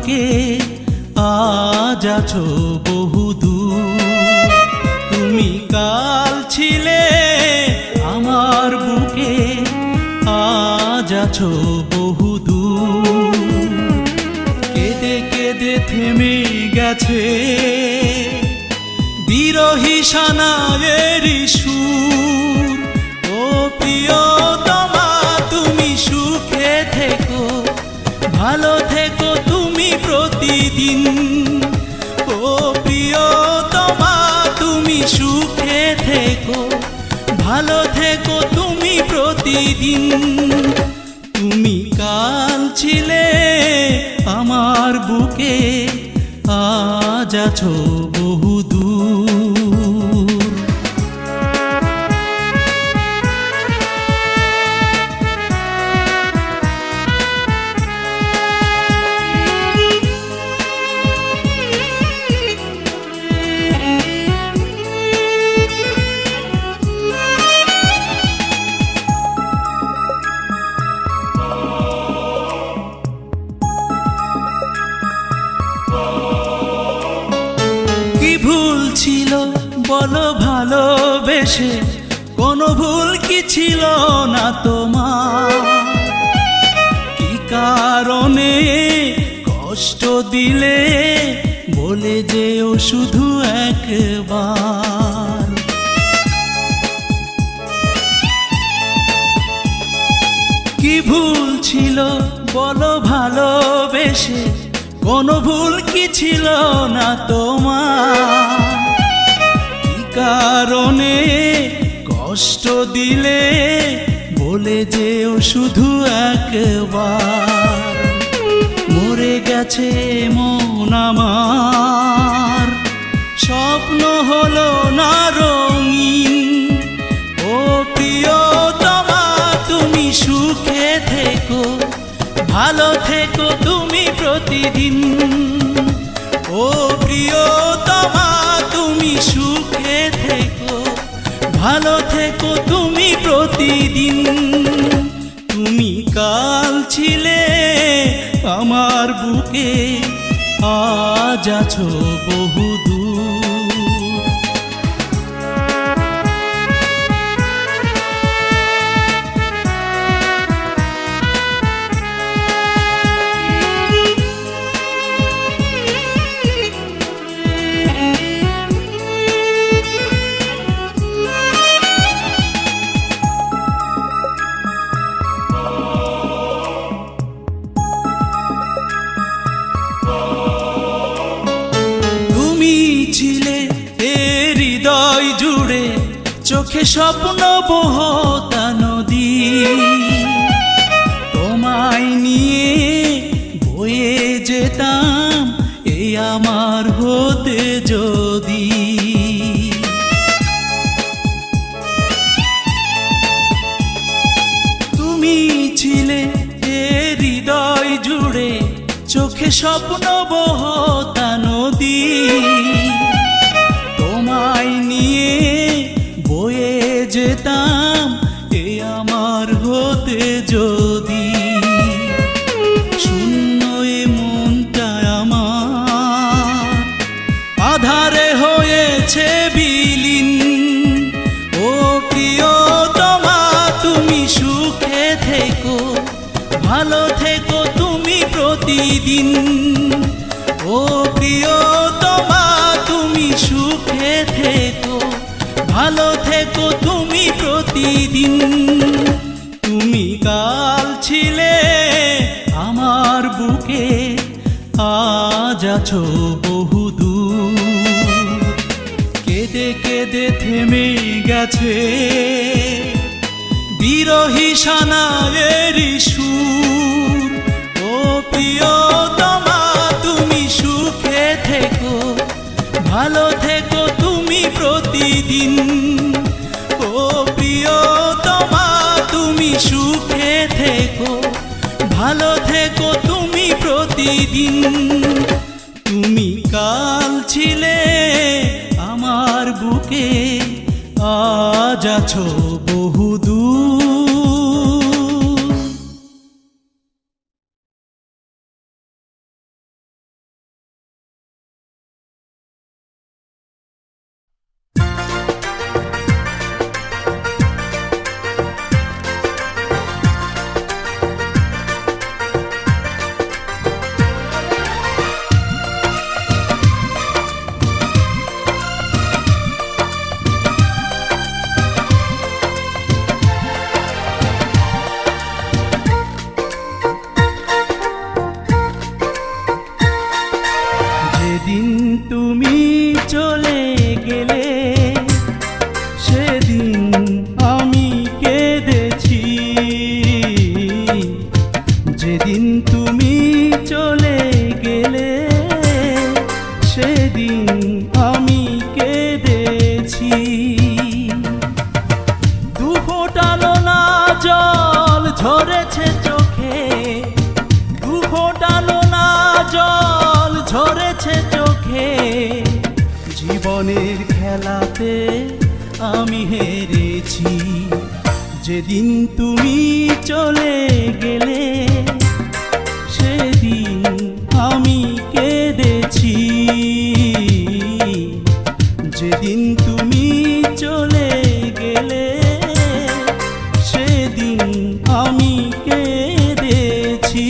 বুকে আজ আছো বহুদূর। তুমি কাল ছিলে আমার বুকে আজ আছো বহুদূর। কেঁদে কেঁদে থেমে গেছে বিরহী সানায়ের সুর। ও প্রিয়তমা তুমি সুখে থেকো, ভালো থেকো তুমি প্রতিদিন। ও প্রিয়তমা তুমি সুখে থেকো, ভালো থেকো তুমি প্রতিদিন। তুমি কাল ছিলে আমার বুকে আজ আছো বহুদূর। ভুল ছিল বলো ভালোবেসে, কোনো ভুল কি ছিল না তোমার? কি কারণে কষ্ট দিলে বলে যেও শুধু একবার। কি ভুল ছিল বলো ভালোবেসে, কোনো ভুল কি ছিল না তোমার? কি কারণে কষ্ট দিলে বলে যেও শুধু একবার। মরে গেছে মন আমার, স্বপ্ন হলো না রঙিন। ও প্রিয়তমা তুমি সুখে থেকো, ভালো থেকো তুমি প্রতিদিন। ও প্রিয়তমা তুমি সুখে থেকো, ভালো থেকো তুমি প্রতিদিন। তুমি কাল ছিলে আমার বুকে আজ আছো বহুদূর। ছিলে এ হৃদয় জুড়ে, চোখে স্বপ্ন বহতা নদী। তোমায় নিয়ে বয়ে যেতাম এই আমার হতে যদি। তুমি ছিলে এ হৃদয় জুড়ে, চোখে স্বপ্ন বহতা নদী। তোমায় নিয়ে বয়ে যেতাম এ আমার হতে যদি। শূন্য এ মনটা আমার আধারে হয়েছে বিলীন। ও প্রিয়তমা তুমি সুখে থেকো, ভালো থেকো তুমি প্রতিদিন। ও প্রিয়তমা তুমি সুখে থেকো, ভালো থেকো তুমি প্রতিদিন। তুমি কাল ছিলে আমার বুকে আজ আছো বহুদূর। কেঁদে কেঁদে থেমে গেছে বিরহী সানায়ের সুর। ও প্রিয়তমা তুমি সুখে থেকো, ভালো থেকো তুমি প্রতিদিন। ও প্রিয়তমা তুমি সুখে থেকো, ভালো থেকো তুমি প্রতিদিন। তুমি কাল ছিলে আমার বুকে আজ আছো বহুদূর। জীবনের খেলাতে আমি হেরেছি, যেদিন তুমি চলে গেলে সেদিন আমি কেঁদেছি। যেদিন তুমি চলে গেলে সেদিন আমি কেঁদেছি।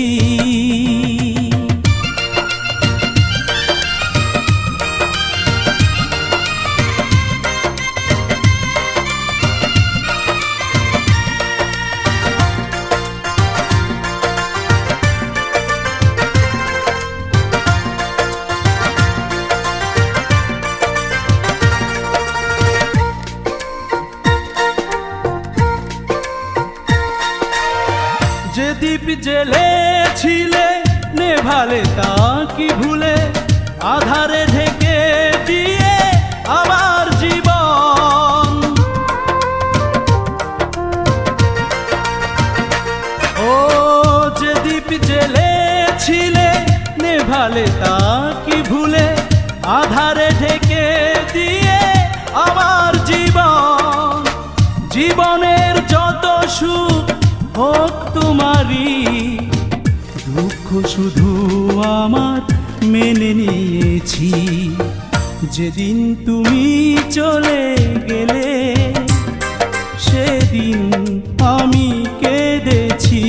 যে দীপ জ্বেলেছিলে নেভালে তা কি ভুলে, আধারে ঢেকে দিয়ে আমার জীবন। ও যে দীপ জ্বেলেছিলে নেভালে তা কি ভুলে, আধারে ঢেকে দিয়ে আমার জীবন। জীবনের যত সুখ হোক তোমারই, দুঃখ শুধু আমার মেনে নিয়েছি। যেদিন তুমি চলে গেলে সেদিন আমি কেঁদেছি।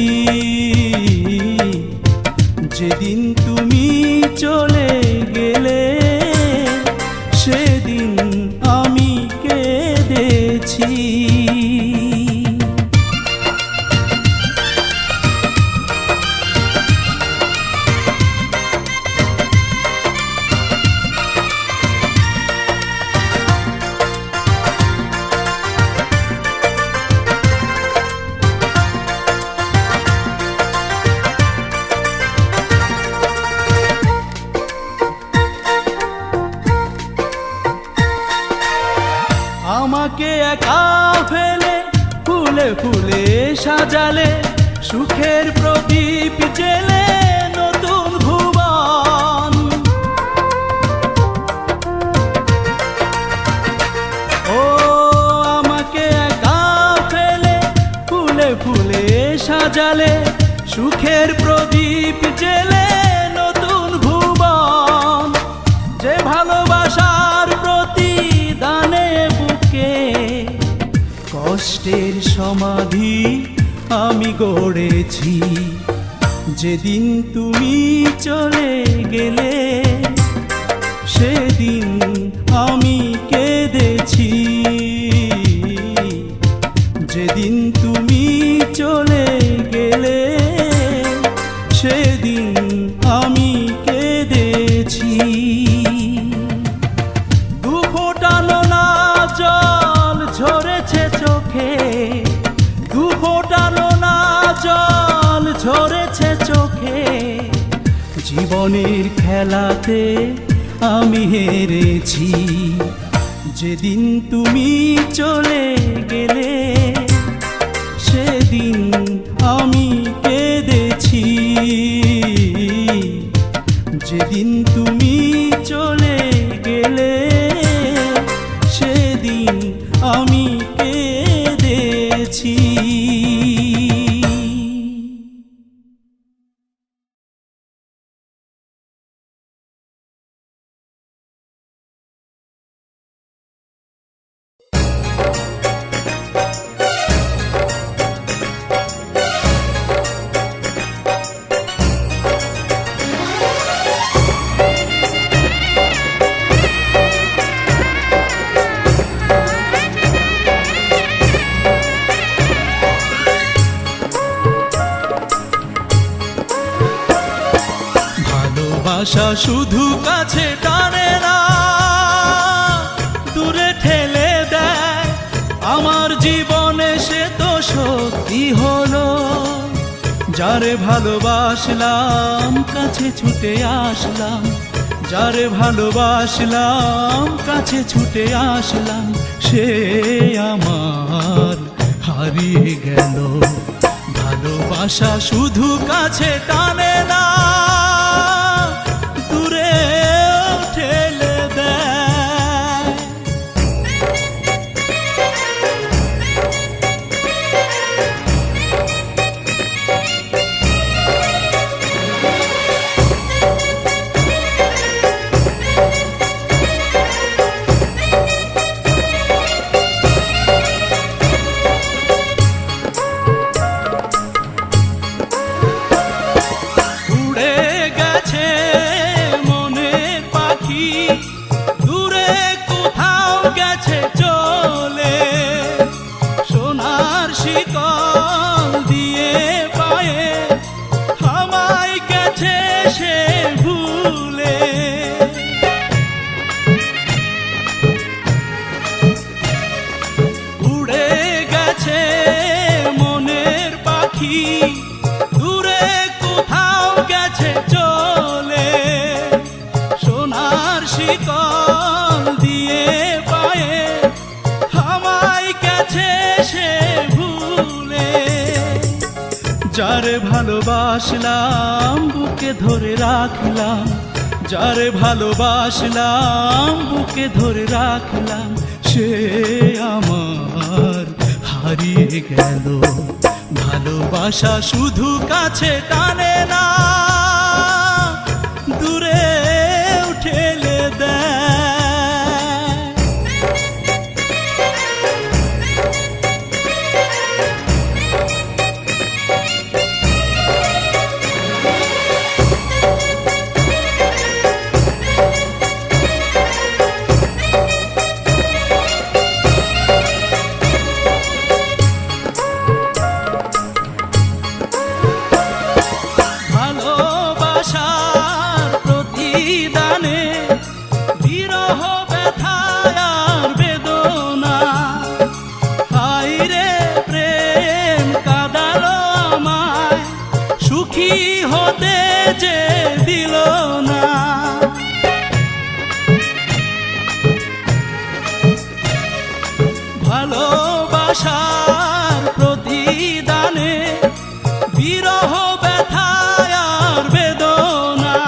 যেদিন তুমি চলে গেলে সেদিন আমি কেঁদেছি। আমাকে একা ফেলে ফুলে ফুলে সাজালে, সুখের প্রদীপ জেলে নতুন ভুবন। ও আমাকে একা ফেলে ফুলে ফুলে সাজালে, সুখের প্রদীপ জেলে নতুন ভুবন। যে ভালোবাসার প্রতিদানে কষ্টের সমাধি আমি গড়েছি। যেদিন তুমি চলে গেলে সেদিন আমি কেঁদেছি। যেদিন তুমি চলে গেলে সেদিন আমি কেঁদেছি। দু ফোঁটা নোনা জল ঝরেছে চোখে, দু ফোঁটা নোনা জল ঝরেছে চোখে। জীবনের খেলাতে আমি হেরেছি। যেদিন তুমি চলে গেলে সেদিন আমি কেঁদেছি। যেদিন তুমি চলে গেলে সেদিন আমি কেঁদেছি। ভালোবাসা শুধু কাছে টানে না, দূরে ঠেলে দেয়। আমার জীবনে সে তো সত্যি হলো, যারে ভালোবাসলাম কাছে ছুটে আসলাম, যারে ভালোবাসলাম কাছে ছুটে আসলাম, সে আমার হারিয়ে গেল। ভালোবাসা শুধু কাছে টানে না, দূরে ঠেলে দেয়। যারে ভালোবাসলাম বুকে ধরে রাখলাম, যারে ভালোবাসলাম বুকে ধরে রাখলাম, সে আমার হারিয়ে গেল। ভালোবাসা শুধু কাছে টানে না, দূরে ঠেলে দেয়। ভালোবাসার প্রতিদানে বিরহ ব্যথায় আর বেদনা,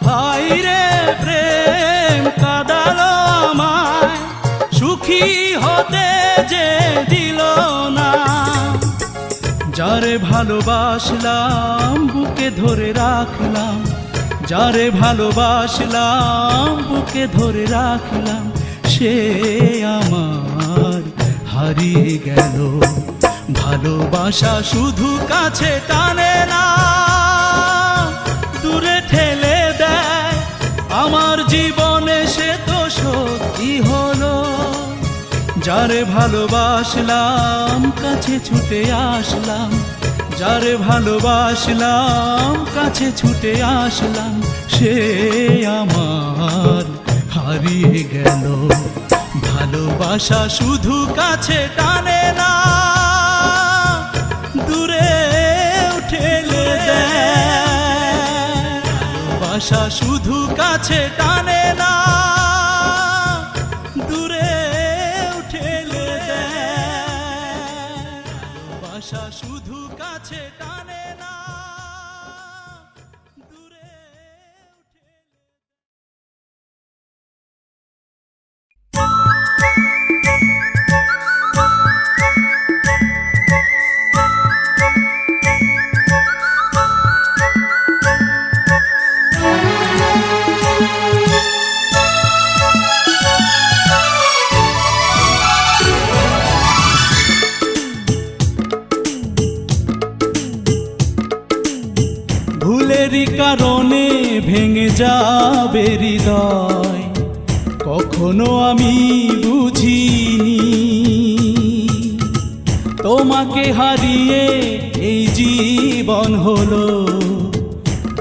হায়রে প্রেম কাঁদালো আমায়, সুখী হতে যে দিল না। যারে ভালোবাসলাম বুকে ধরে রাখলাম, যারে ভালোবাসলাম বুকে ধরে রাখলাম, সে আমার হারিয়ে গেল। ভালোবাসা শুধু কাছে টানে না, দূরে ঠেলে দেয়। আমার জীবনে সে তো সত্যি হলো, যারে ভালোবাসলাম কাছে ছুটে আসলাম, যারে ভালোবাসলাম কাছে ছুটে আসলাম, সে আমার হারিয়ে গেল। ভালোবাসা শুধু কাছে টানে না, দূরে ঠেলে দেয়। ভালোবাসা শুধু কাছে টানে না, দূরে ঠেলে দেয়। ভালোবাসা শুধু কাছে টানে না, দূরে ভুলেরই কারণে ভেঙে যাবে হৃদয়, কখনো আমি বুঝিনি তোমাকে হারিয়ে এই জীবন হলো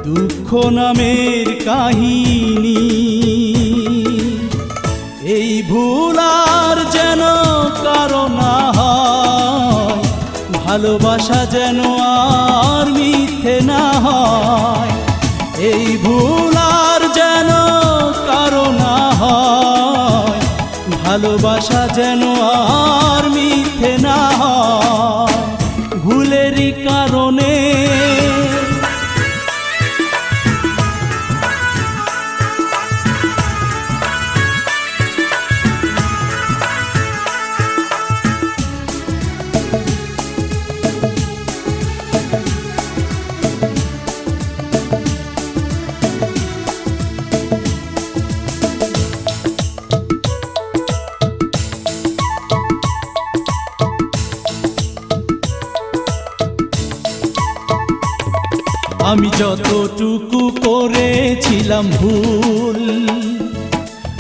দুঃখ নামের কাহিনী। এই ভুল আর যেন কারো না হয়, ভালোবাসা যেন আর মিথ্যে না হয়। এই ভুল আর যেন কারো না হয়, ভালোবাসা যেন আর মিথ্যে না হয়। ভুলেরই কারণে আমি যতটুকু করেছিলাম ভুল,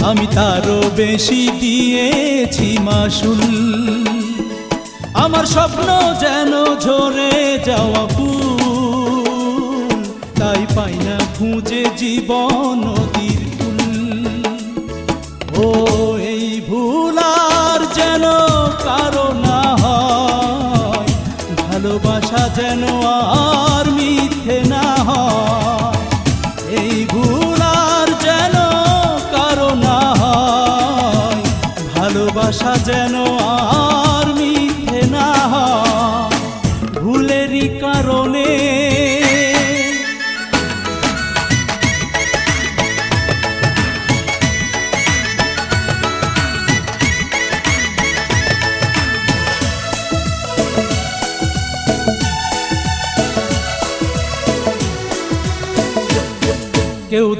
আমি তারও বেশি দিয়েছি মাসুল। আমার স্বপ্ন যেন ঝরে যাওয়া ফুল, তাই পাই না খুঁজে জীবন নদীর ফুল। ও এই ভুল আর যেন কারো না হয়, ভালোবাসা যেন আর মিথ্যে না হয়। এই ভুল আর যেন কারো না হয়, ভালোবাসা যেন আর মিথ্যে না হয়। ভুলেরই কারণে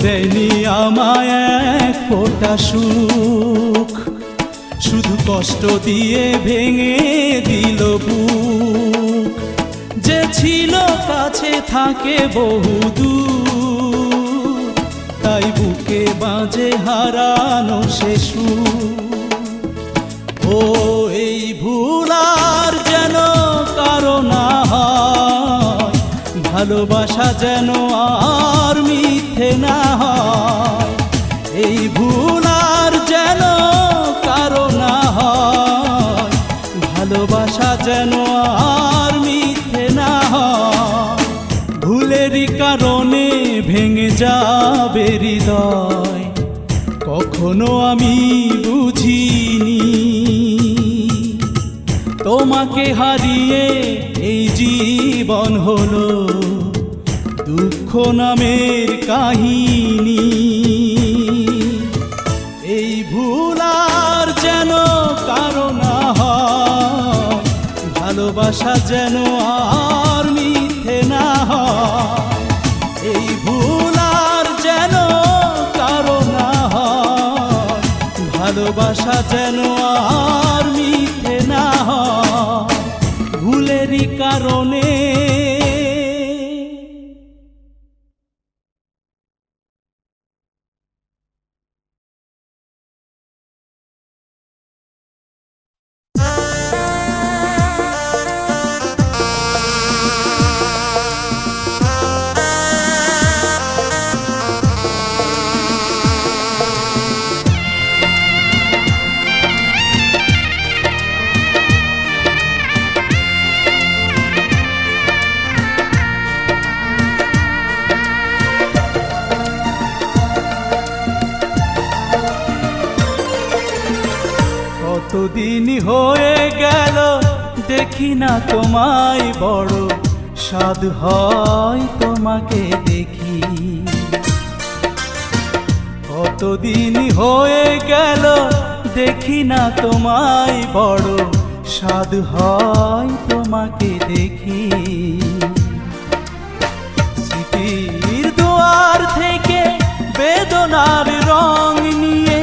দেয়নি আমায় এক ফোঁটা সুখ, শুধু কষ্ট দিয়ে ভেঙে দিল বুক। যে ছিল কাছে থাকে বহুদূর, তাই বুকে বাজে হারানো সে সুর। ও এই ভুল আর যেন কারো না হয়, ভালোবাসা যেন আর মিথ্যে না হয়। এই ভুল আর যেন কারো না হয়, ভালোবাসা যেন আর মিথ্যে না হয়। ভুলেরই কারণে ভেঙে যাবে হৃদয়, কখনো আমি বুঝিনি। তোমাকে হারিয়ে এই জীবন হলো দুঃখ নামের কাহিনী। এই ভুল আর যেন কারো না হয়, ভালোবাসা যেন আর মিথ্যে না হয়। এই ভুল আর যেন কারো না হয়, ভালোবাসা যেন আর মিথ্যে না হয়। ভুলেরই কারণে কতদিন হয়ে গেল দেখি না তোমায়, বড় স্বাদ হয় তোমাকে দেখি। কতদিন হয়ে গেল দেখি না তোমায়, বড় স্বাদ হয় তোমাকে দেখি। স্মৃতির দুয়ার থেকে বেদনার রং নিয়ে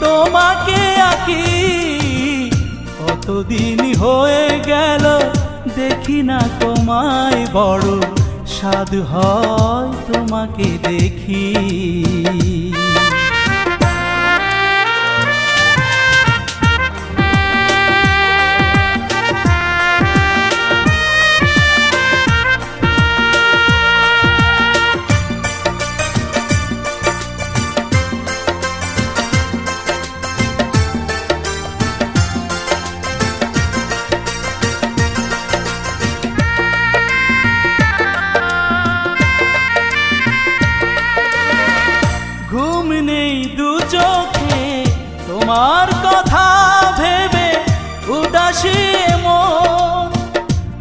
তোমাকে আঁকি। কতদিন হয়ে গেল দেখি না তোমায়, বড় স্বাদ হয় তোমাকে দেখি। ঘুম নেই দু চোখে তোমার কথা ভেবে, উদাসী মন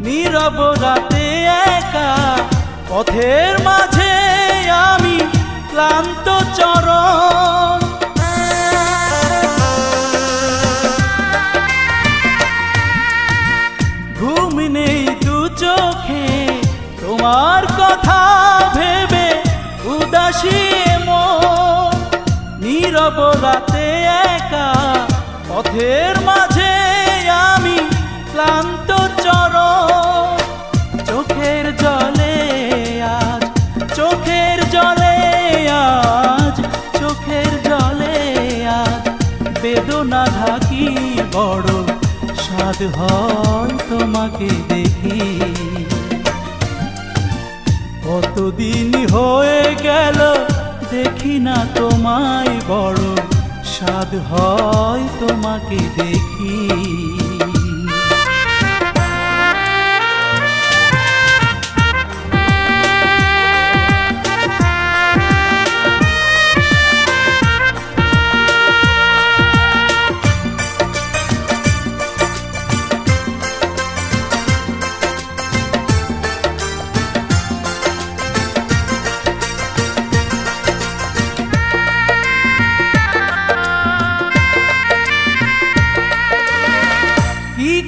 নীরব রাতে একা পথের মাঝে আমি ক্লান্ত চরণ। ঘুম নেই দু চোখে তোমার কথা ভেবে, উদাসী নীরব রাতে একা পথের মাঝে আমি ক্লান্ত চরণ। চোখের জলে আজ, চোখের জলে আজ, চোখের জলে আজ বেদনা ঢাকি। বড় স্বাদ হয় তোমাকে দেখি। কতদিন হয়ে গেল দেখি না তোমায়, বড় স্বাদ হয় তোমাকে দেখি।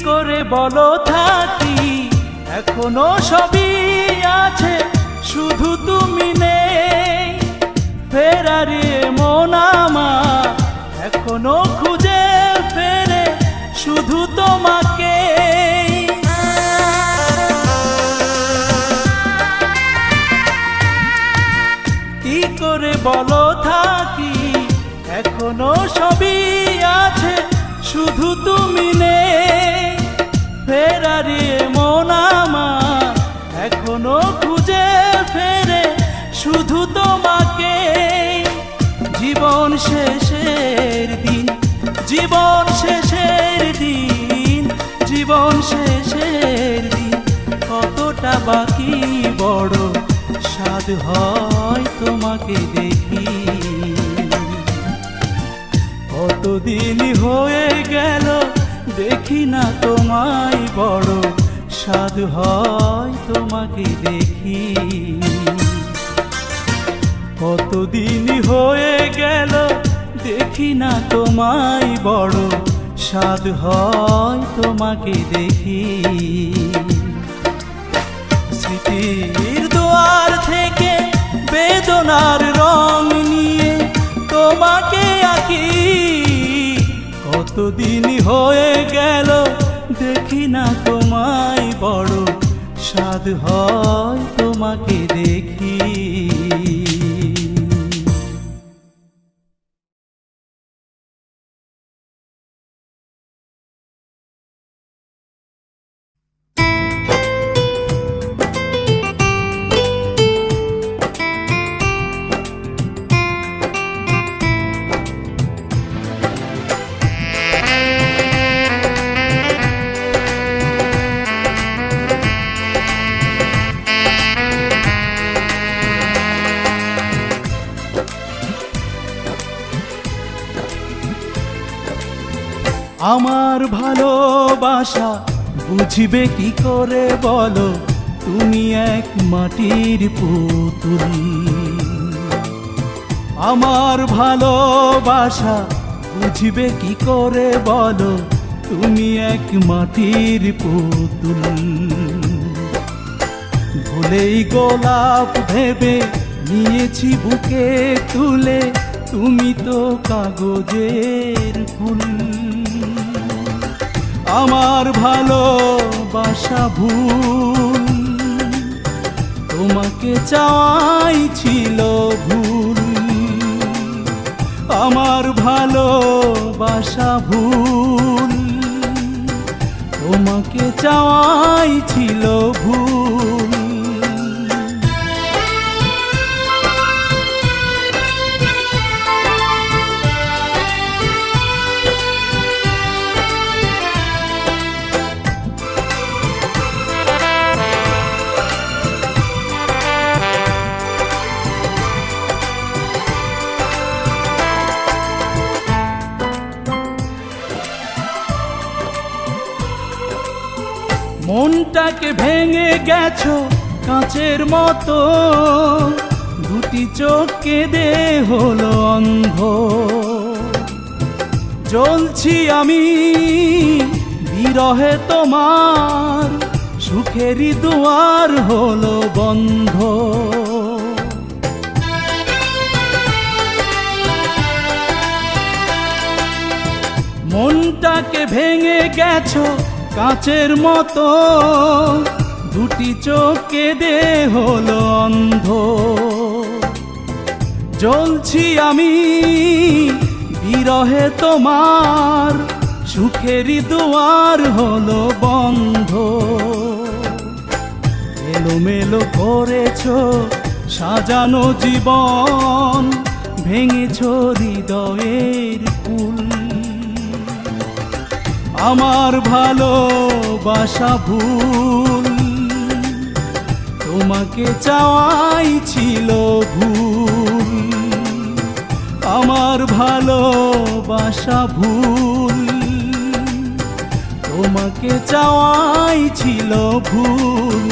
করে বলো থাকি, এখনো সবই আছে, শুধু তুমি নেই। ফেরারে মন আমার এখনো খুঁজে ফেরে শুধু তোমাকে। কি করে বলো থাকি, এখনো সবই আছে শুধু তুমি নেই। ফেরারে মন আমার এখনো খুঁজে ফেরে শুধু তোমাকে। জীবন শেষের দিন, জীবন শেষের দিন, জীবন শেষের দিন, কতটা বাকি বড় স্বাদ হয় তোমাকে দেখি। কতদিন হয়ে গেল দেখি না তোমায়, বড় স্বাদ হয় তোমাকে দেখি। কতদিন হয়ে গেল দেখি না তোমায়, বড় স্বাদ হয় তোমাকে দেখি। স্মৃতির দুয়ার থেকে বেদনার রং নিয়ে তোমাকে আঁকি। কতদিন হয়ে গেল দেখি না তোমায়, বড় স্বাদ হয় তোমাকে দেখি। আমার ভালোবাসা বুঝবে কি করে বলো, তুমি এক মাটির পুতুল। আমার ভালোবাসা বুঝবে কি করে বলো, তুমি এক মাটির পুতুল। ভুলেই গোলাপ ভেবে নিয়েছি বুকে তুলে, তুমি তো কাগজের ফুল। আমার ভালোবাসা ভুল, তোমাকে চাওয়াই ছিল ভুল। আমার ভালোবাসা ভুল, তোমাকে চাওয়াই ছিল ভুল। মনটাকে ভেঙে গেছো কাঁচের মতো, দুটি চোখ কেঁদে হলো অন্ধ। জ্বলছি আমি বিরহে তোমার, সুখেরই দুয়ার হলো বন্ধ। মনটাকে ভেঙে গেছো কাঁচের মতো, দুটি চোখ কেঁদে হলো অন্ধ। জ্বলছি আমি বিরহে তোমার, সুখেরই দুয়ার হলো বন্ধ। এলোমেলো করেছো সাজানো জীবন, ভেঙেছো হৃদয়ের ফুল। আমার ভালোবাসা ভুল, তোমাকে চাওয়াই ছিল ভুল। আমার ভালোবাসা ভুল, তোমাকে চাওয়াই ছিল ভুল।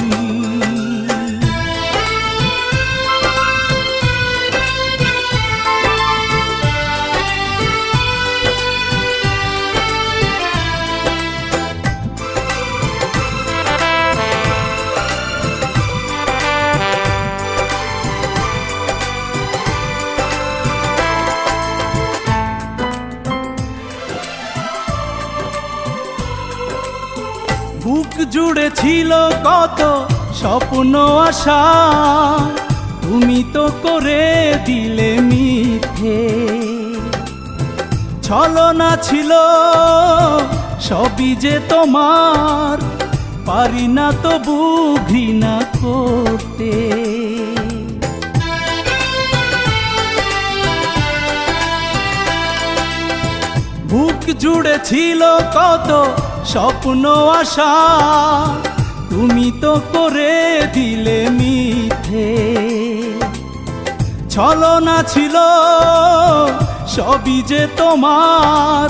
বুক জুড়ে ছিল কত স্বপ্ন আশা, তুমি তো করে দিলে মিথ্যে। ছলনা ছিল সবই যে তোমার, পারি না তবু ঘৃণা করতে। বুক জুড়ে ছিল কত স্বপ্ন আশা, তুমি তো করে দিলে মিথ্যে। ছলনা ছিল সবই যে তোমার,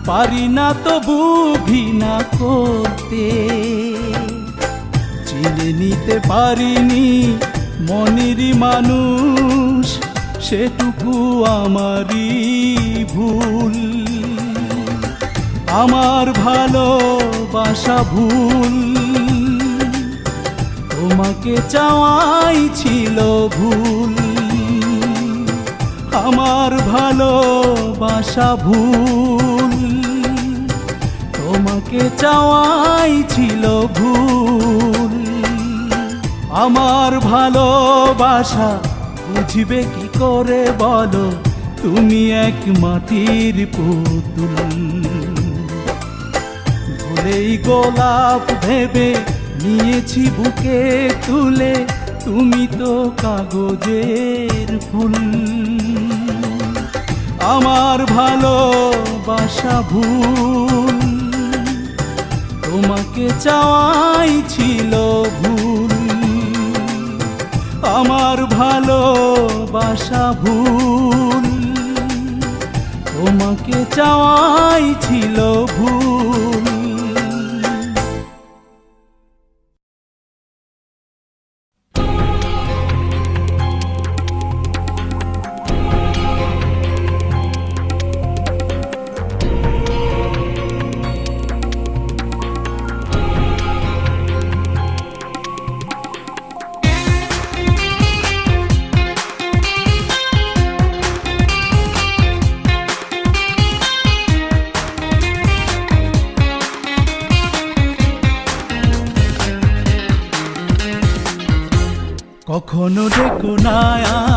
পারি না তবু ঘৃণা করতে। চিনে নিতে পারিনি মনেরই মানুষ, সেটুকু আমারই ভুল। আমার ভালোবাসা ভুল, তোমাকে চাওয়াই ছিল ভুল। আমার ভালোবাসা ভুল, তোমাকে চাওয়াই ছিল ভুল। আমার ভালোবাসা বুঝবে কি করে বলো, তুমি এক মাটির পুতুল। ভুলেই গোলাপ ভেবে নিয়েছি বুকে তুলে, তুমি তো কাগজের ফুল। আমার ভালোবাসা ভুল, তোমাকে চাওয়াই ছিল ভুল। আমার ভালোবাসা ভুল, তোমাকে চাওয়াই ছিল ভুল। কখনো দেখো না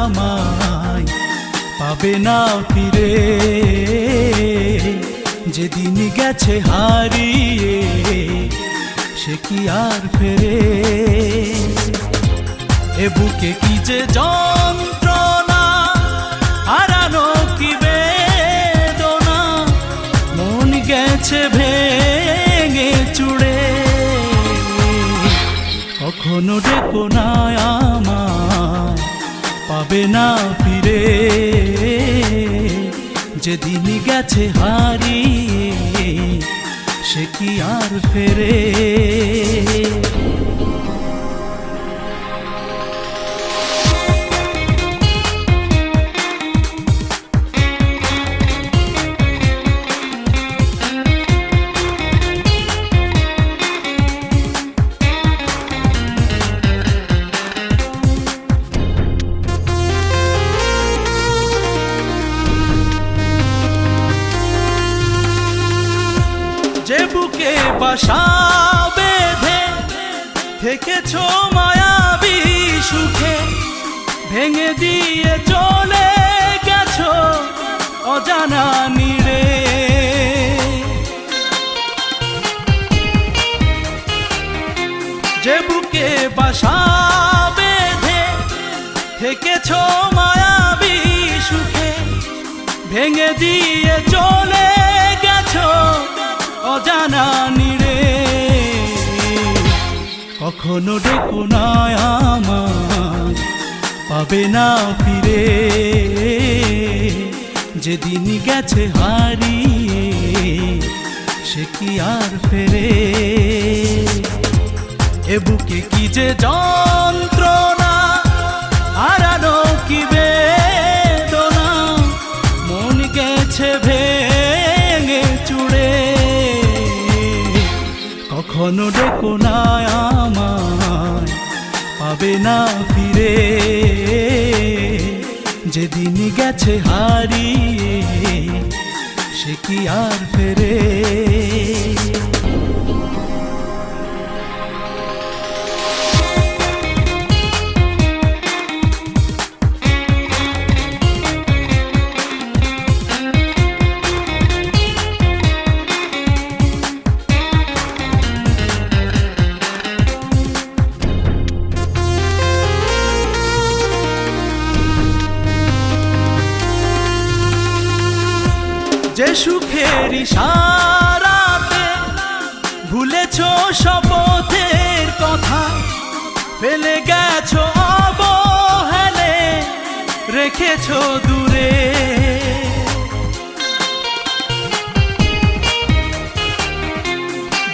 আমায়, পাবে না ফিরে। যেদিন গেছে হারিয়ে, সে কি আর ফেরে। এ বুকে কি যে যন্ত্রণা, হারানো কি বেদনা। মন গেছে ভেঙে চুড়ে, কখনো দেখো না আমায়, পাবে না ফিরে। যেদিন গেছে হারিয়ে, সে কি আর ফেরে। যে বুকে বাসা বেঁধে থেকেছ মায়াবী সুখে, ভেঙে দিয়ে চলে গেছো অজানা নীড়ে। যে বুকে বাসা বেঁধে থেকেছ মায়াবী সুখে, ভেঙে দিয়ে চলে গেছো অজানা নীড়ে। কখনো দেখো না আমায়, পাবে না ফিরে। যেদিন গেছে হারিয়ে, সে কি আর ফেরে। এ বুকে কি যে যন্ত্রণা, হারানো কি বেদনা। মন গেছে ভেঙে চুড়ে, কখনো দেখো না আমায়, পাবে না ফিরে। যেদিন গেছে হারিয়ে, সে কি আর ফেরে। ইশারাতে ভুলেছো শপথের কথা, ফেলে গেছো অবহেলে, রেখেছো দূরে।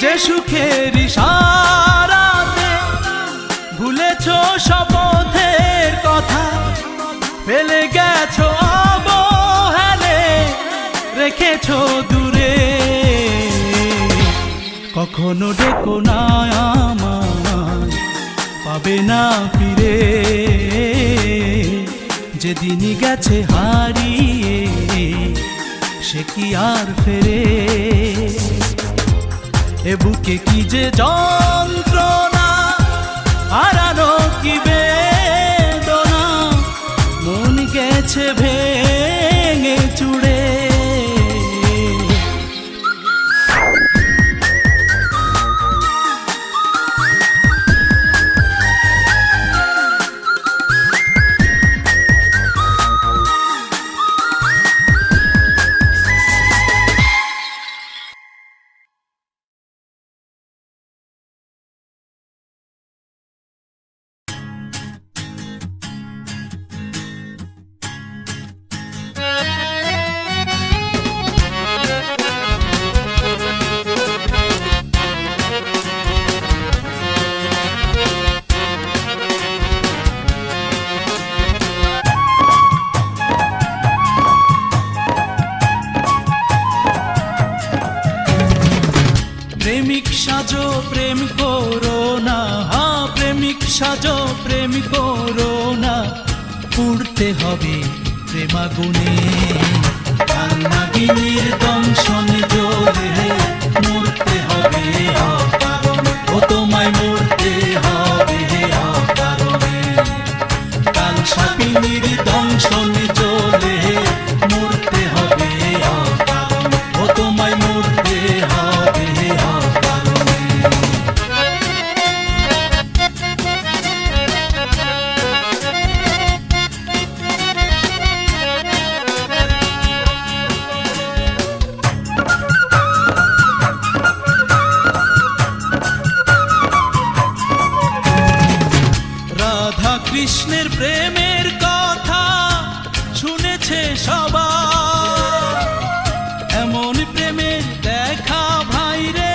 যে সুখের ইশারাতে ভুলেছো শপথের কথা, ফেলে গেছো অবহেলে, রেখেছো দূরে। কখনো ডেকো না আমায়, পাবে না ফিরে, যেদিনই গেছে হারিয়ে সে কি আর ফেরে। এ বুকে কি যে যন্ত্রণা, হারানো কি বেদনা, মন গেছে ভেঙে চুড়ে। প্রেমিক সাজো প্রেম করো না, হ্যাঁ প্রেমিক সাজো প্রেম করো না, পুড়তে হবে প্রেমাগুনে। কান্নাগিনীর দংশনে জ্বলে মরতে হবে অকারণে, ও তোমায় মরতে হবে অকারণে। কাল সাপিনীর দংশনে জ্বলে মরতে হবে অকারণে, ও তোমায় মরতে হবে অকারণে। রাধা কৃষ্ণের প্রেমের কথা শুনেছে সবাই, এমন প্রেমের দেখা ভাইরে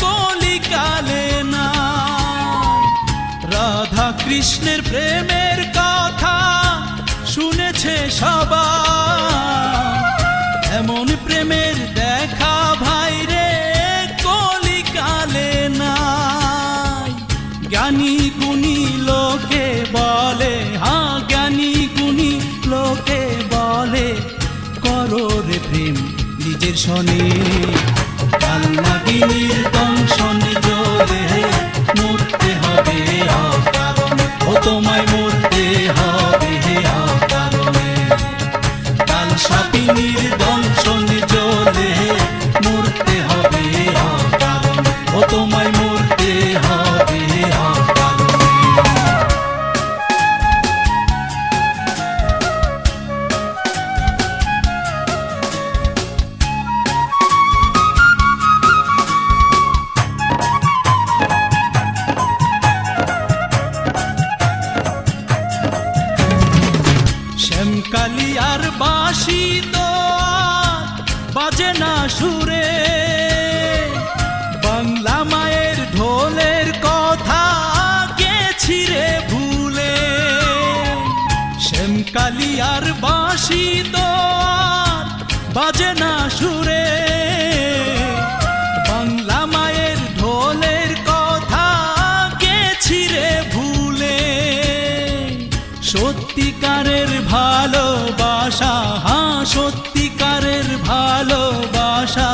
কলিকালে না। রাধা কৃষ্ণের প্রেমের কথা শুনেছে সবাই, এমন প্রেমের দেখা ভাইরে কলিকালে নাই। জ্ঞানী গুণী লোকে বলে, হ্যাঁ জ্ঞানী গুণী লোকে বলে, করো রে প্রেম নিজের সনে। কান্নাগিনীর দংশনে জ্বলে মরতে হবে অকারণে, ও তোমায় মরতে হবে অকারণে। কাল সাপিনীর দংশনে জ্বলে মরতে হবে অকারণে, ও তোমায় মরতে হবে অকারণে। শ্যামকালী আর বাঁশি তো আর বাজে না সুরে, বাংলা মায়ের ঢোলের কথা গেছি রে ভুলে। শ্যামকালী আর বাঁশি তো আর বাজে না সুরে, বাংলা মায়ের ঢোলের কথা গেছি রে ভুলে। সত্যিকারের ভালোবাসা, হ্যাঁ সত্যিকারের ভালোবাসা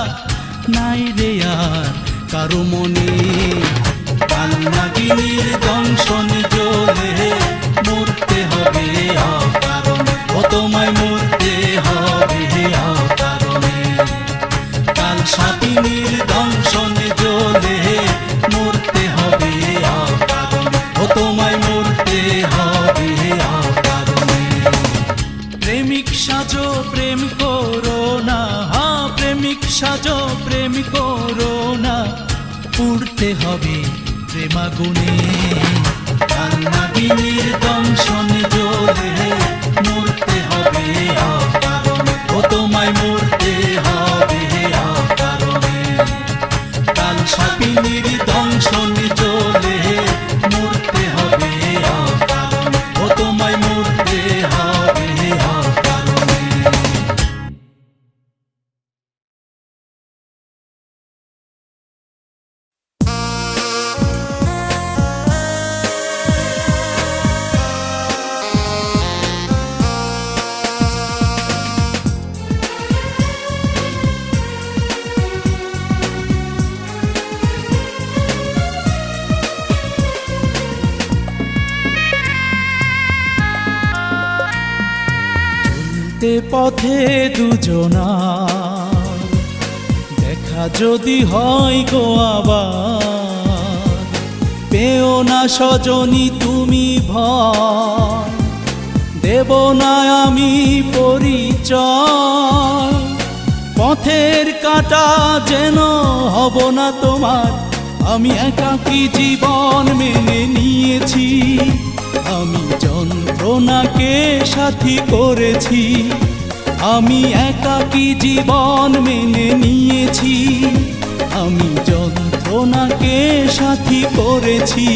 নাই রে আর কারো মনে। কান্নাগিনীর দংশনে জ্বলে মরতে হবে অকারণে, ও তোমায় মরতে হবে অকারণে। কাল সাপিনীর দংশনে জ্বলে মরতে হবে অকারণে, ও তোমায় মরতে হবে অকারণে। প্রেমিক সাজো প্রেম করো না, হ্যাঁ প্রেমিক সাজো প্রেম করো না, পুড়তে হবে প্রেমাগুনে। কাল নাগিনীর দংশনে জ্বলে মরতে হবে অকারণে, ও তোমায় মরতে হবে অকারণে। কাল সাপিনীর দংশনে জ্বলে মরতে হবে অকারণে, ও তোমায় মরতে হবে অকারণে। পথে দুজনার দেখা যদি হয় গো আবার, পেও না সজনী তুমি ভয়, দেব না আমি পরিচয়। পথের কাঁটা যেন হব না তোমার, আমি একাকী জীবন মেনে নিয়েছি। আমি যন্ত্রণাকে সাথী করেছি, আমি একাকী জীবন মেনে নিয়েছি। আমি যন্ত্রণাকে সাথী করেছি।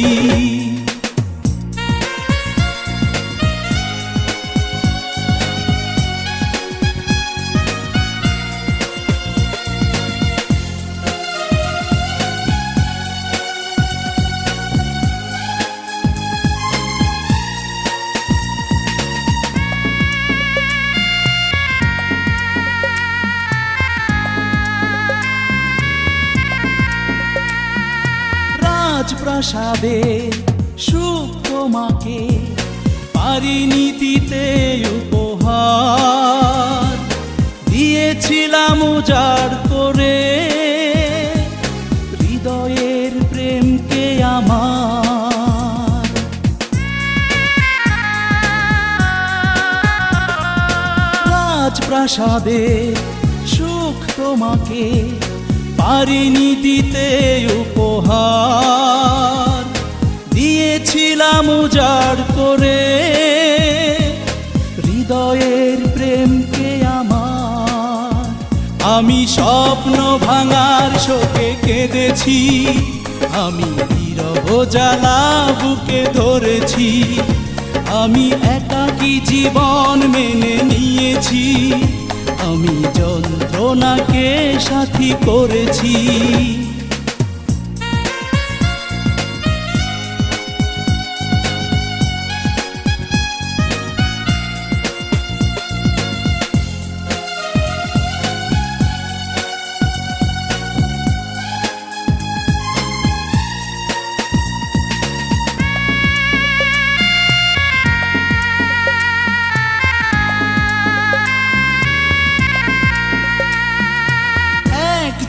রাজপ্রাসাদে সুখ তোমাকে পারিনি দিতে উপহার, দিয়েছিলাম উজাড় করে হৃদয়ের প্রেমকে আমার। রাজপ্রাসাদে সুখ তোমাকে পারিনি দিতে উপহার, দিয়েছিলাম উজাড় করে হৃদয়ের প্রেমকে আমার। আমি স্বপ্ন ভাঙার শোকে কেঁদেছি, আমি বিরহ জ্বালা বুকে ধরেছি। আমি একাকী জীবন মেনে নিয়েছি, আমি যন্ত্রণাকে সাথী করেছি।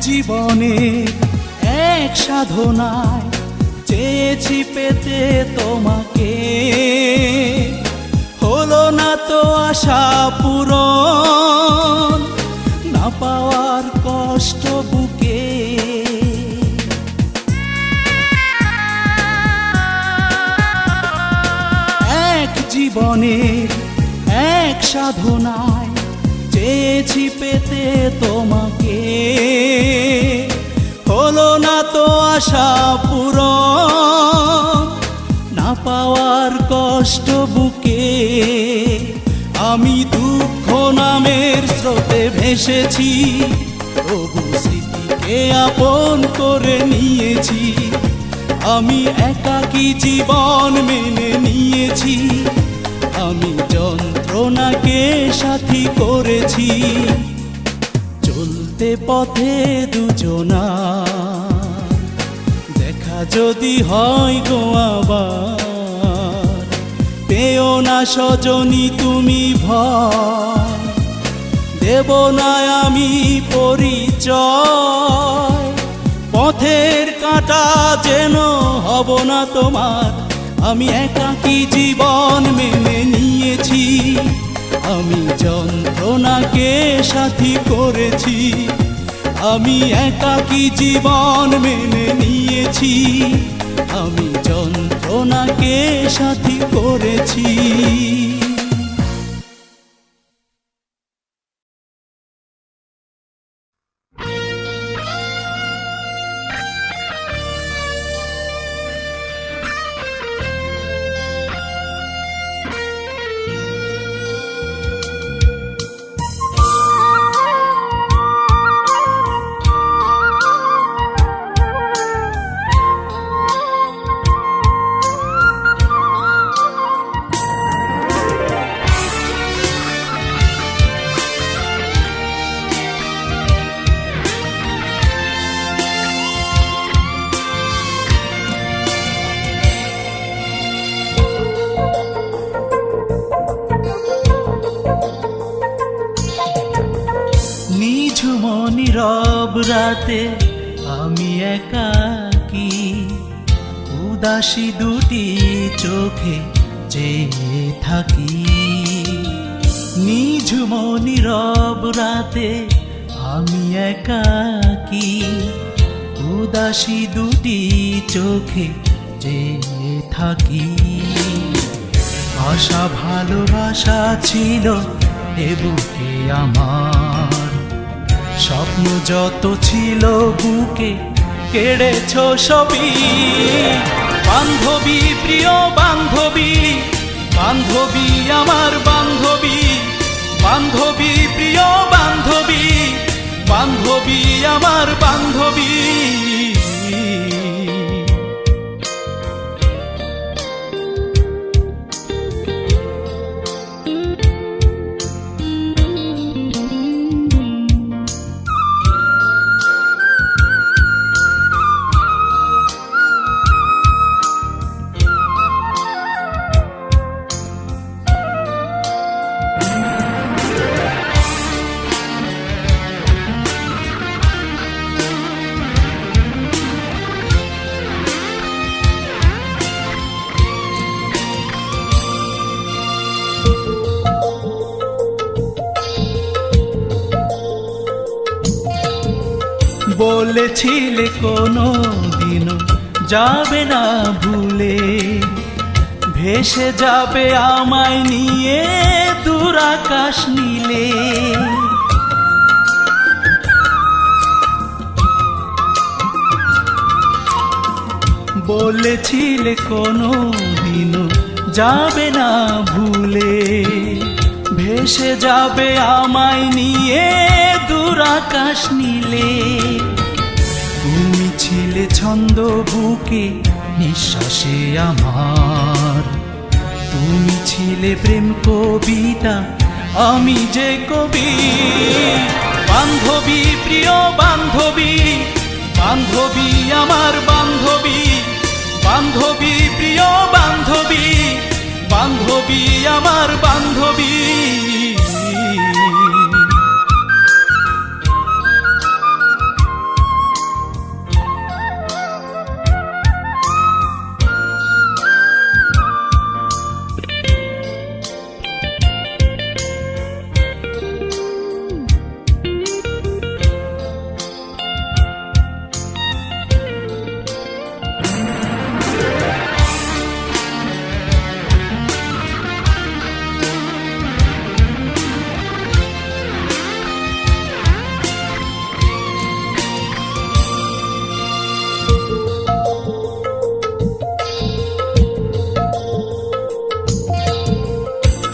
জীবনে এক সাধনায় চেয়েছি পেতে তোমাকে, হলো না তো আশা পূরণ, না পাওয়ার কষ্ট বুকে। এক জীবনের এক সাধনায় চেয়েছি পেতে তোমাকে, হলো না তো আশা পূরণ, না পাওয়ার কষ্ট বুকে। আমি দুঃখ নামের স্রোতে ভেসেছি, তবু স্মৃতিকে আপন করে নিয়েছি। আমি একাকী জীবন মেনে নিয়েছি, আমি যন্ত্রণাকে সাথী করেছি। চলতে পথে দুজনা দেখা যদি হয় গো আবার, পেও না সজনী তুমি ভয়, দেব না আমি পরিচয়। পথের কাঁটা যেন হব না তোমার, আমি একাকী জীবন মেনে নিয়েছি। আমি যন্ত্রণাকে সাথী করেছি, আমি একাকী জীবন মেনে নিয়েছি, আমি যন্ত্রণাকে সাথী করেছি। নিঝুম নীরব রাতে আমি একাকী, উদাসী দুটি চোখে চেয়ে থাকি। নিঝুম নীরব রাতে আমি একাকী, উদাসী দুটি চোখে চেয়ে থাকি। আশা ভালোবাসা ছিল এ বুকে আমার, স্বপ্ন যত ছিল বুকে কেড়েছ সবই। বান্ধবী প্রিয় বান্ধবী, বান্ধবী আমার বান্ধবী, বান্ধবী প্রিয় বান্ধবী, বান্ধবী আমার বান্ধবী। বলেছিলে কোনো দিনও যাবে না ভুলে, ভেসে যাবে আমায় নিয়ে দূর আকাশ নীলে। বলেছিলে কোনো দিনও যাবে না ভুলে, ভেসে যাবে আমায় নিয়ে দূর আকাশ নীলে। তুমি ছিলে ছন্দ বুকে নিঃশ্বাসে আমার, তুমি ছিলে প্রেম কবিতা আমি যে কবি। বান্ধবী প্রিয় বান্ধবী, বান্ধবী আমার বান্ধবী, বান্ধবী প্রিয় বান্ধবী, বান্ধবী আমার বান্ধবী।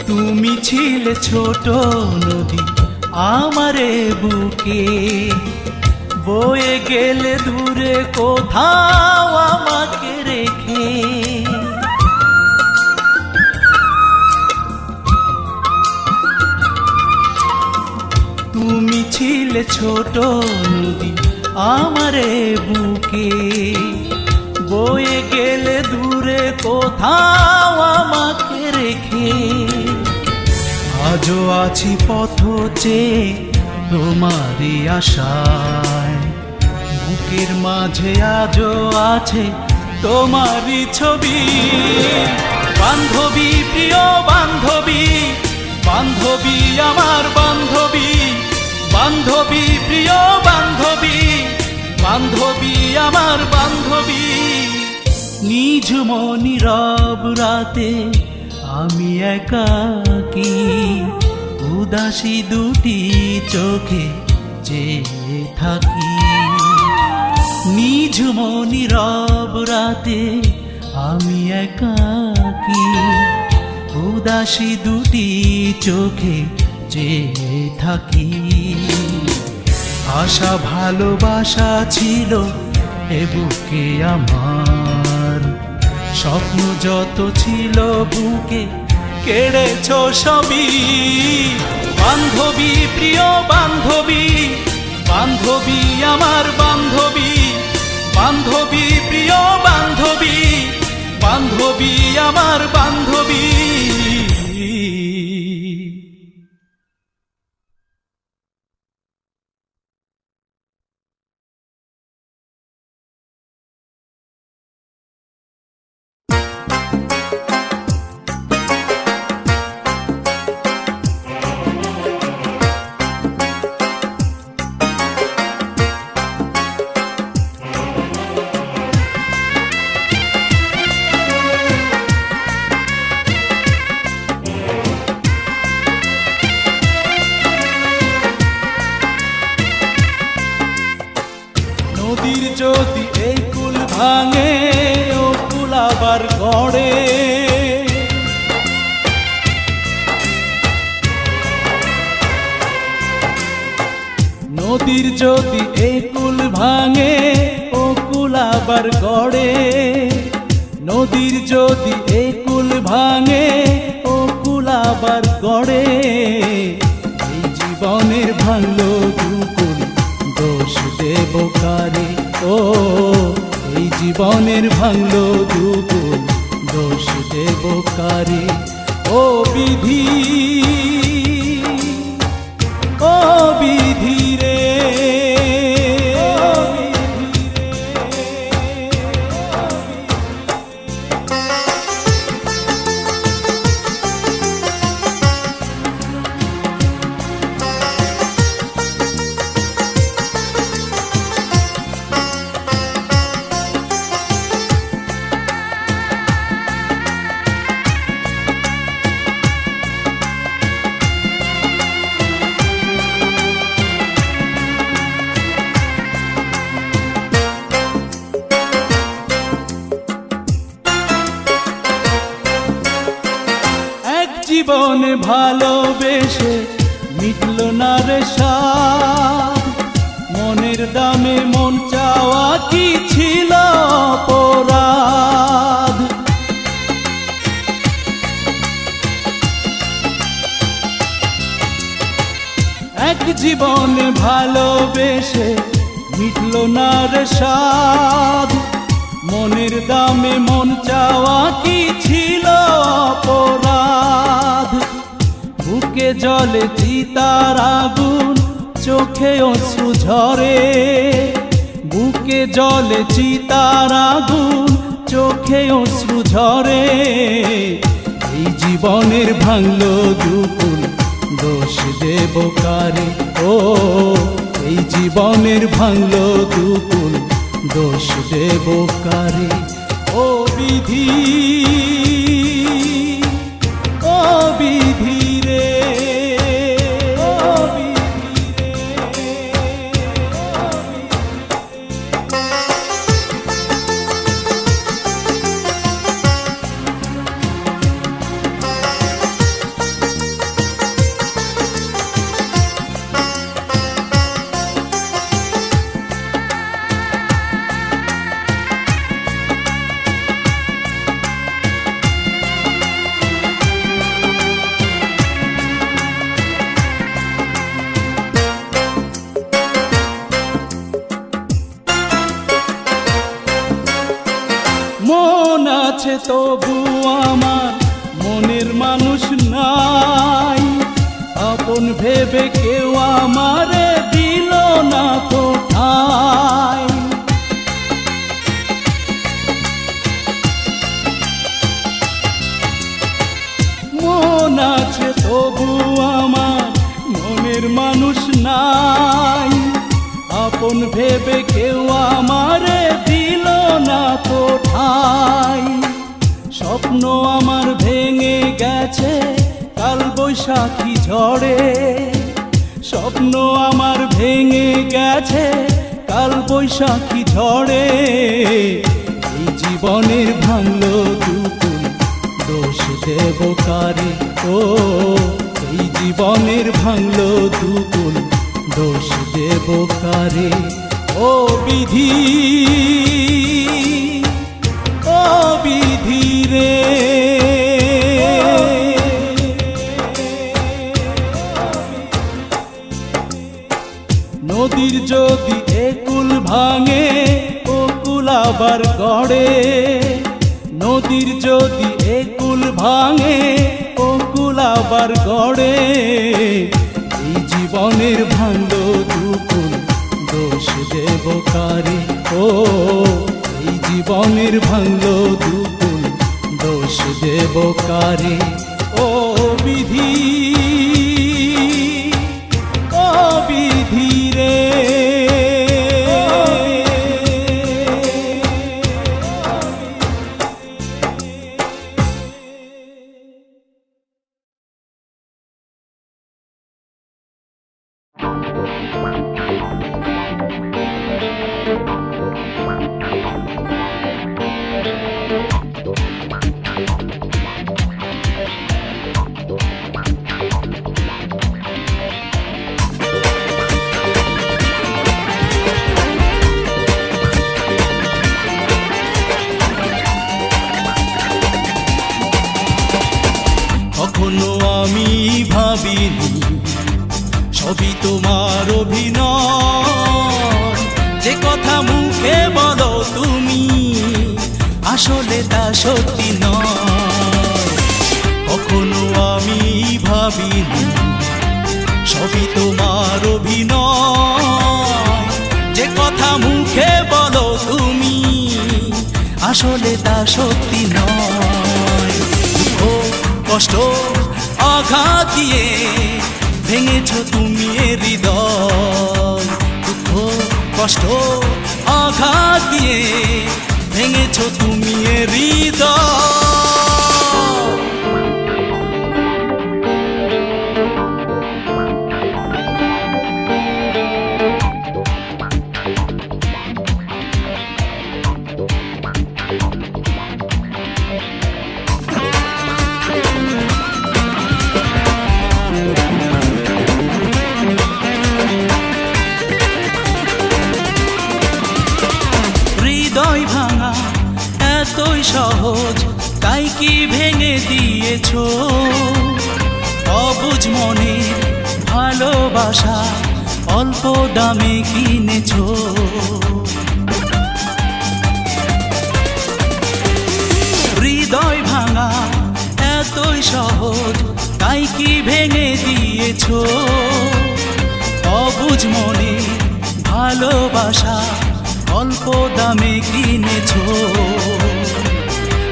তুমি ছিলে ছোট নদী আমারে বুকে, বয়ে গেলে দূরে কোথাও আমাকে রেখে। তুমি ছিলে ছোট নদী আমারে বুকে, বয়ে গেলে দূরে কোথাও আমাকে রেখে। আজও আছি পথ চেয়ে তোমারই আশায়, বুকের মাঝে আজও আছে তোমারই ছবি। বান্ধবী প্রিয় বান্ধবী, বান্ধবী আমার বান্ধবী, বান্ধবী প্রিয় বান্ধবী, বান্ধবী আমার বান্ধবী। নিঝুম নীরব রাতে আমি একাকী, উদাসী দুটি চোখে চেয়ে থাকি। নিঝুম নীরব রাতে আমি একাকী, উদাসী দুটি চোখে চেয়ে থাকি। আশা ভালোবাসা ছিল এ বুকে আমার, স্বপ্ন যত ছিল বুকে কেড়েছ সবই। বান্ধবী প্রিয় বান্ধবী, বান্ধবী আমার বান্ধবী, বান্ধবী প্রিয় বান্ধবী, বান্ধবী আমার বান্ধবী। নদীর যদি এই কুল ভাঙে ও কুল আবার গড়ে, নদীর যদি এই কুল ভাঙে ও কুল আবার গড়ে, নদীর যদি এই কুল ভাঙে ও কুল আবার গড়ে। এই জীবনের ভাঙলো দুকুল দোষ দেব কারে, ও এই জীবনের ভাঙলো দুকুল দোষ দেব কারে। ও বিধি, ও বিধি রে, জীবনে ভালোবেসে মিটল না রে সাধ, মনের দামে মন চাওয়া কি ছিল অপরাধ। এক জীবনে ভালোবেসে মিটল না রে সাধ, মনের দামে মন চাওয়া কি ছিল অপরাধ। বুকে জলে চিতার আগুন, চোখে অশ্রু ঝরে, বুকে জলে চিতার আগুন, চোখে অশ্রু ঝরে। এই জীবনের ভাঙলো দুকুল দোষ দেব কারে, ও এই জীবনের ভাঙলো দুকুল দোষ দেব কারে। ও বিধি, ও বিধি রে, ও বিধি রে, ও বিধি রে। মন আছে তবু আমার মনের মানুষ নাই, আপন ভেবে কেউ আমারে দিল না তো ঠাই। মন আছে তবু আমার মনের মানুষ নাই, কেউ আমারে দিল না তো ঠাই। স্বপ্ন আমার ভেঙে গেছে কাল বৈশাখী ঝড়ে, স্বপ্ন আমার ভেঙে গেছে কাল বৈশাখী ঝড়ে। এই জীবনের ভাঙলো দুকুল দোষ দেব কারে, ও এই জীবনের ভাঙলো দুকুল দোষ দেব কারে। ও বিধি, ও বিধি রে, নদীর যদি একুল ভাঙে ও কুল আবার গড়ে, নদীর যদি একুল ভাঙে ও কুল আবার গড়ে। এই জীবনের ভাঙলো দুকুল দোষ দেব কারে, ও এই জীবনের ভাঙলো দুকুল দোষ দেব কারে। ও বিধি, ও বিধি রে, কখনো আমি ভাবিনি সবই তোমার অভিনয়। যে কথা মুখে বলো তুমি আসলে তা সত্যি নয়। কখনো আমি ভাবিনি সবই তোমার অভিনয়। যে কথা মুখে বলো তুমি আসলে তা সত্যি নয়। দুঃখ কষ্ট আঘাত দিয়ে ভেঙেছো তুমি হৃদয়। দুঃখ কষ্ট আঘাত দিয়ে ভেঙেছো তুমি হৃদয়। হৃদয় ভাঙা এতই সহজ, তাই কি ভেঙে দিয়েছো? অবুঝ মনে ভালোবাসা অল্প দামে কিনেছো। হৃদয় ভাঙা এতই সহজ, তাই কি ভেঙে দিয়েছো? অবুঝ মনে ভালোবাসা অল্প দামে কিনেছো।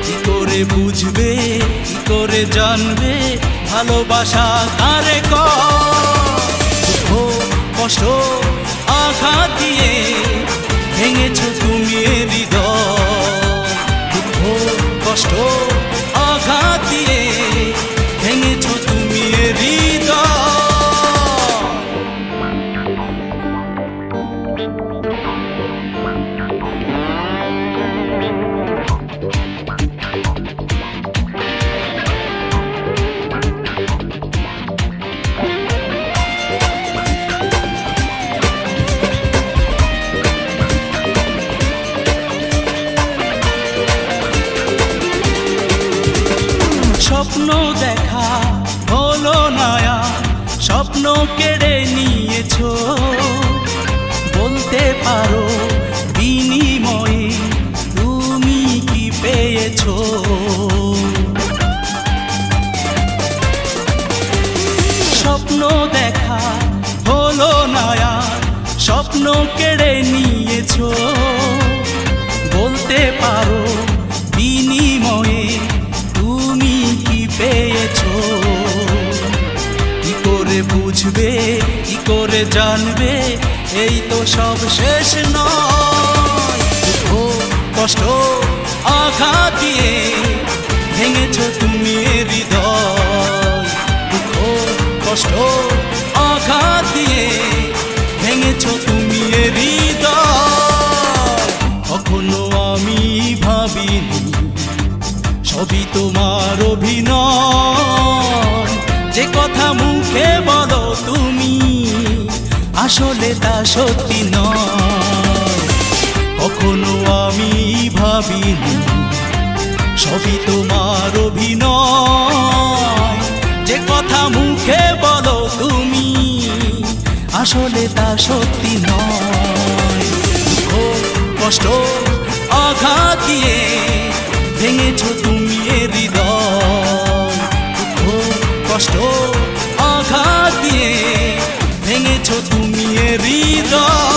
কি করে বুঝবে, কি করে জানবে ভালোবাসা কারে কয়? দুঃখ কষ্ট আঘাত দিয়ে ভেঙেছো তুমি হৃদয়। দুঃখ কষ্ট আঘাত দিয়ে ভেঙেছো তুমি হৃদয়। স্বপ্ন দেখা হলো না, স্বপ্ন কেড়ে নিয়েছো। বলতে পারো বিনিময়ে তুমি কি পেয়েছো? স্বপ্ন দেখা হলো না, স্বপ্ন কেড়ে নিয়েছো। বলতে পারো বিনিময়ে তুমি কি পেয়েছো? কি করে বুঝবে, কি করে জানবে, এই তো সব শেষ নয়। কষ্ট আঘাত দিয়ে ভেঙেছ তুমি এ হৃদয়। কখনো আমি ভাবিনি সবই তোমার অভিনয়, যে কথা মুখে বলো তুমি আসলে তা সত্যি নয়। কখনো আমি ভাবিনি সবই তোমার অভিনয়, যে কথা মুখে বলো তুমি আসলে তা সত্যি নয়। দুঃখ কষ্ট আঘাত দিয়ে ভেঙেছ তুমি এ হৃদয়। দুঃখ কষ্ট আঘাত দিয়ে ভেঙেছ তুমি এ হৃদয়।